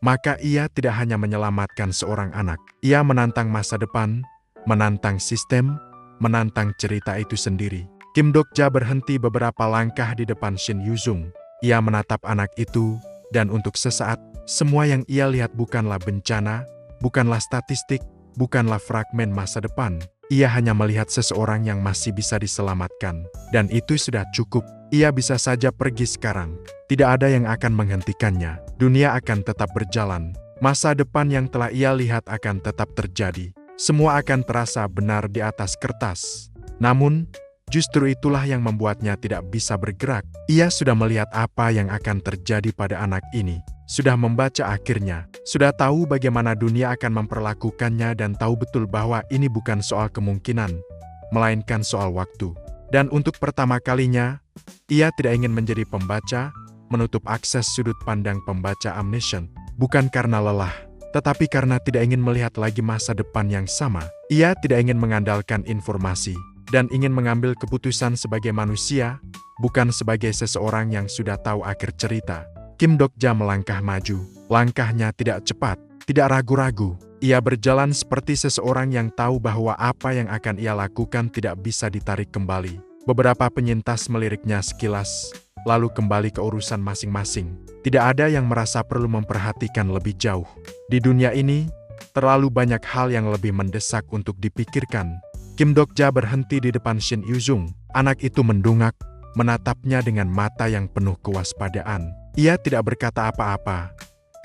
S1: maka ia tidak hanya menyelamatkan seorang anak. Ia menantang masa depan, menantang sistem, menantang cerita itu sendiri. Kim Dok-ja berhenti beberapa langkah di depan Shin Yuzung. Ia menatap anak itu, dan untuk sesaat, semua yang ia lihat bukanlah bencana, bukanlah statistik, bukanlah fragmen masa depan. Ia hanya melihat seseorang yang masih bisa diselamatkan. Dan itu sudah cukup. Ia bisa saja pergi sekarang. Tidak ada yang akan menghentikannya. Dunia akan tetap berjalan. Masa depan yang telah ia lihat akan tetap terjadi. Semua akan terasa benar di atas kertas. Namun, justru itulah yang membuatnya tidak bisa bergerak. Ia sudah melihat apa yang akan terjadi pada anak ini. Sudah membaca akhirnya, sudah tahu bagaimana dunia akan memperlakukannya dan tahu betul bahwa ini bukan soal kemungkinan, melainkan soal waktu. Dan untuk pertama kalinya, ia tidak ingin menjadi pembaca, menutup akses sudut pandang pembaca omniscient. Bukan karena lelah, tetapi karena tidak ingin melihat lagi masa depan yang sama. Ia tidak ingin mengandalkan informasi, dan ingin mengambil keputusan sebagai manusia, bukan sebagai seseorang yang sudah tahu akhir cerita. Kim Dok-ja melangkah maju. Langkahnya tidak cepat, tidak ragu-ragu. Ia berjalan seperti seseorang yang tahu bahwa apa yang akan ia lakukan tidak bisa ditarik kembali. Beberapa penyintas meliriknya sekilas, lalu kembali ke urusan masing-masing. Tidak ada yang merasa perlu memperhatikan lebih jauh. Di dunia ini, terlalu banyak hal yang lebih mendesak untuk dipikirkan. Kim Dok-ja berhenti di depan Shin Yuzung. Anak itu mendongak, menatapnya dengan mata yang penuh kewaspadaan. Ia tidak berkata apa-apa,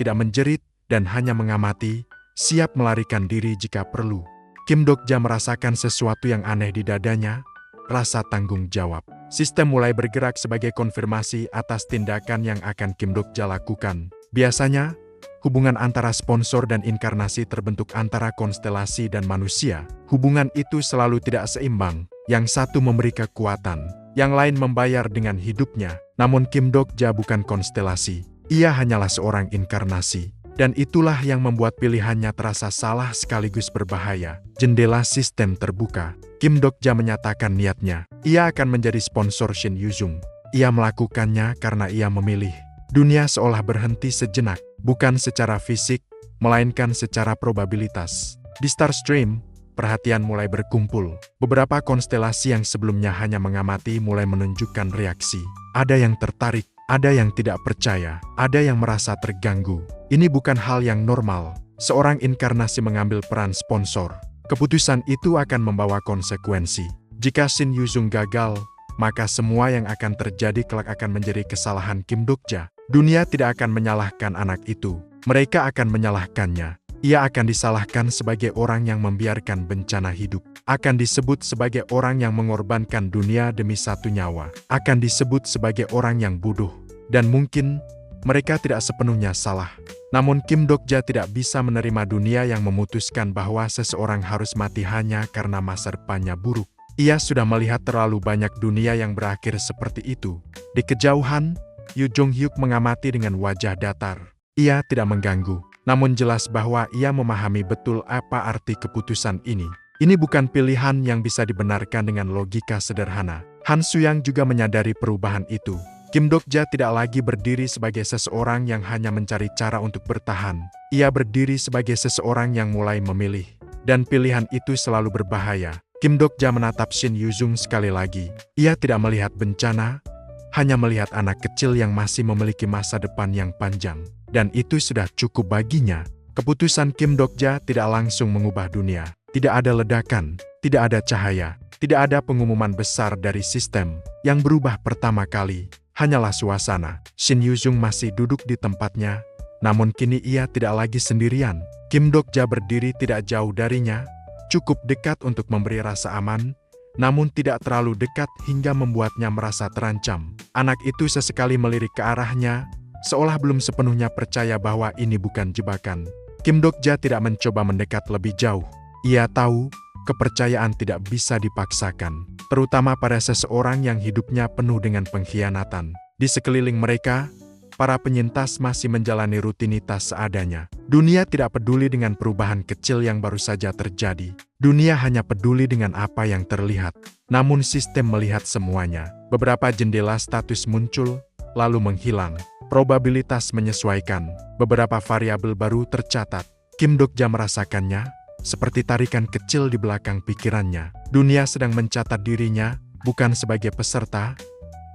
S1: tidak menjerit, dan hanya mengamati, siap melarikan diri jika perlu. Kim Dok-ja merasakan sesuatu yang aneh di dadanya, rasa tanggung jawab. Sistem mulai bergerak sebagai konfirmasi atas tindakan yang akan Kim Dok-ja lakukan. Biasanya, hubungan antara sponsor dan inkarnasi terbentuk antara konstelasi dan manusia. Hubungan itu selalu tidak seimbang. Yang satu memberi kekuatan, yang lain membayar dengan hidupnya. Namun Kim Dok-ja bukan konstelasi. Ia hanyalah seorang inkarnasi. Dan itulah yang membuat pilihannya terasa salah sekaligus berbahaya. Jendela sistem terbuka. Kim Dok-ja menyatakan niatnya. Ia akan menjadi sponsor Shin Yuzung. Ia melakukannya karena ia memilih. Dunia seolah berhenti sejenak. Bukan secara fisik, melainkan secara probabilitas. Di Starstream, perhatian mulai berkumpul. Beberapa konstelasi yang sebelumnya hanya mengamati mulai menunjukkan reaksi. Ada yang tertarik, ada yang tidak percaya, ada yang merasa terganggu. Ini bukan hal yang normal. Seorang inkarnasi mengambil peran sponsor. Keputusan itu akan membawa konsekuensi. Jika Shin Yuzung gagal, maka semua yang akan terjadi kelak akan menjadi kesalahan Kim Dok-ja. Dunia tidak akan menyalahkan anak itu. Mereka akan menyalahkannya. Ia akan disalahkan sebagai orang yang membiarkan bencana hidup. Akan disebut sebagai orang yang mengorbankan dunia demi satu nyawa. Akan disebut sebagai orang yang bodoh. Dan mungkin, mereka tidak sepenuhnya salah. Namun Kim Dok-ja tidak bisa menerima dunia yang memutuskan bahwa seseorang harus mati hanya karena masa depannya buruk. Ia sudah melihat terlalu banyak dunia yang berakhir seperti itu. Di kejauhan, Yu Jong-hyuk mengamati dengan wajah datar. Ia tidak mengganggu. Namun jelas bahwa ia memahami betul apa arti keputusan ini. Ini bukan pilihan yang bisa dibenarkan dengan logika sederhana. Han Suyang juga menyadari perubahan itu. Kim Dokja tidak lagi berdiri sebagai seseorang yang hanya mencari cara untuk bertahan. Ia berdiri sebagai seseorang yang mulai memilih. Dan pilihan itu selalu berbahaya. Kim Dokja menatap Shin Yuzung sekali lagi. Ia tidak melihat bencana, hanya melihat anak kecil yang masih memiliki masa depan yang panjang. Dan itu sudah cukup baginya. Keputusan Kim Dokja tidak langsung mengubah dunia. Tidak ada ledakan, tidak ada cahaya, tidak ada pengumuman besar dari sistem. Yang berubah pertama kali hanyalah suasana. Shin Yuzung masih duduk di tempatnya, namun kini ia tidak lagi sendirian. Kim Dokja berdiri tidak jauh darinya, cukup dekat untuk memberi rasa aman, namun tidak terlalu dekat hingga membuatnya merasa terancam. Anak itu sesekali melirik ke arahnya, seolah belum sepenuhnya percaya bahwa ini bukan jebakan. Kim Dokja tidak mencoba mendekat lebih jauh. Ia tahu, kepercayaan tidak bisa dipaksakan, terutama pada seseorang yang hidupnya penuh dengan pengkhianatan. Di sekeliling mereka, para penyintas masih menjalani rutinitas seadanya. Dunia tidak peduli dengan perubahan kecil yang baru saja terjadi. Dunia hanya peduli dengan apa yang terlihat. Namun sistem melihat semuanya. Beberapa jendela status muncul, lalu menghilang. Probabilitas menyesuaikan. Beberapa variabel baru tercatat. Kim Dokja merasakannya, seperti tarikan kecil di belakang pikirannya. Dunia sedang mencatat dirinya, bukan sebagai peserta,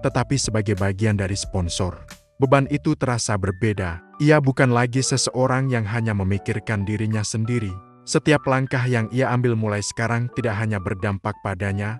S1: tetapi sebagai bagian dari sponsor. Beban itu terasa berbeda. Ia bukan lagi seseorang yang hanya memikirkan dirinya sendiri. Setiap langkah yang ia ambil mulai sekarang tidak hanya berdampak padanya,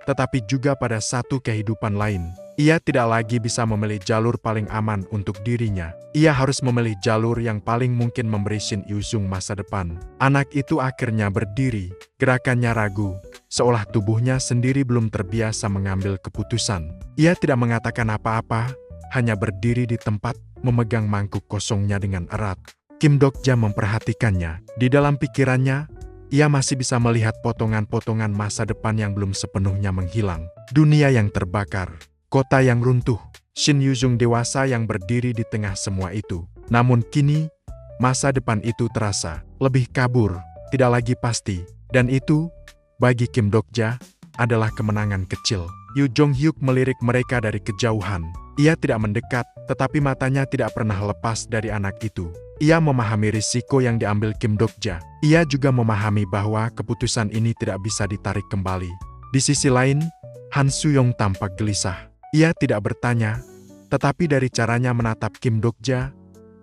S1: tetapi juga pada satu kehidupan lain. Ia tidak lagi bisa memilih jalur paling aman untuk dirinya. Ia harus memilih jalur yang paling mungkin memberi Shin Yuzung masa depan. Anak itu akhirnya berdiri, gerakannya ragu, seolah tubuhnya sendiri belum terbiasa mengambil keputusan. Ia tidak mengatakan apa-apa, hanya berdiri di tempat, memegang mangkuk kosongnya dengan erat. Kim Dokja memperhatikannya. Di dalam pikirannya, ia masih bisa melihat potongan-potongan masa depan yang belum sepenuhnya menghilang. Dunia yang terbakar. Kota yang runtuh, Shin Yuzung dewasa yang berdiri di tengah semua itu. Namun kini, masa depan itu terasa lebih kabur, tidak lagi pasti. Dan itu, bagi Kim Dokja, adalah kemenangan kecil. Yu Jong-hyuk melirik mereka dari kejauhan. Ia tidak mendekat, tetapi matanya tidak pernah lepas dari anak itu. Ia memahami risiko yang diambil Kim Dokja. Ia juga memahami bahwa keputusan ini tidak bisa ditarik kembali. Di sisi lain, Han Suyong tampak gelisah. Ia tidak bertanya, tetapi dari caranya menatap Kim Dokja,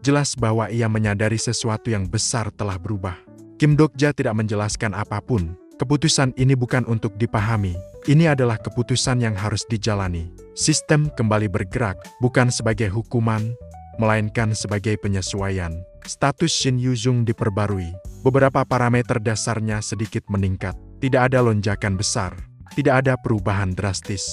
S1: jelas bahwa ia menyadari sesuatu yang besar telah berubah. Kim Dokja tidak menjelaskan apapun. Keputusan ini bukan untuk dipahami. Ini adalah keputusan yang harus dijalani. Sistem kembali bergerak, bukan sebagai hukuman, melainkan sebagai penyesuaian. Status Shin Yuzung diperbarui. Beberapa parameter dasarnya sedikit meningkat. Tidak ada lonjakan besar. Tidak ada perubahan drastis.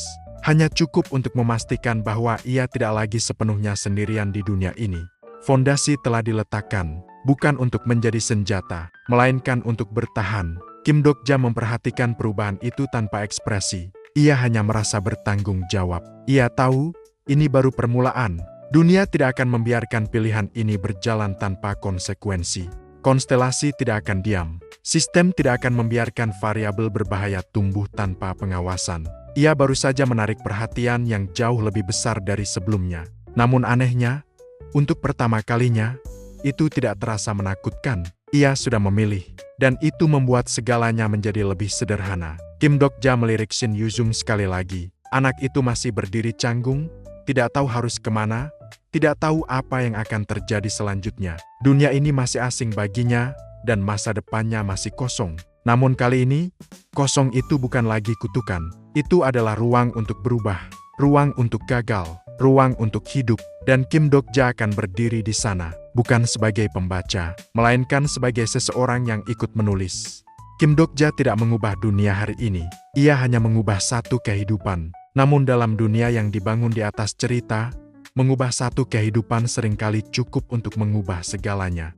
S1: Hanya cukup untuk memastikan bahwa ia tidak lagi sepenuhnya sendirian di dunia ini. Fondasi telah diletakkan, bukan untuk menjadi senjata, melainkan untuk bertahan. Kim Dokja memperhatikan perubahan itu tanpa ekspresi. Ia hanya merasa bertanggung jawab. Ia tahu, ini baru permulaan. Dunia tidak akan membiarkan pilihan ini berjalan tanpa konsekuensi. Konstelasi tidak akan diam. Sistem tidak akan membiarkan variabel berbahaya tumbuh tanpa pengawasan. Ia baru saja menarik perhatian yang jauh lebih besar dari sebelumnya. Namun anehnya, untuk pertama kalinya, itu tidak terasa menakutkan. Ia sudah memilih, dan itu membuat segalanya menjadi lebih sederhana. Kim Dokja melirik Shin Yuzung sekali lagi. Anak itu masih berdiri canggung, tidak tahu harus kemana, tidak tahu apa yang akan terjadi selanjutnya. Dunia ini masih asing baginya, dan masa depannya masih kosong. Namun kali ini, kosong itu bukan lagi kutukan. Itu adalah ruang untuk berubah, ruang untuk gagal, ruang untuk hidup. Dan Kim Dokja akan berdiri di sana, bukan sebagai pembaca, melainkan sebagai seseorang yang ikut menulis. Kim Dokja tidak mengubah dunia hari ini. Ia hanya mengubah satu kehidupan. Namun dalam dunia yang dibangun di atas cerita, mengubah satu kehidupan seringkali cukup untuk mengubah segalanya.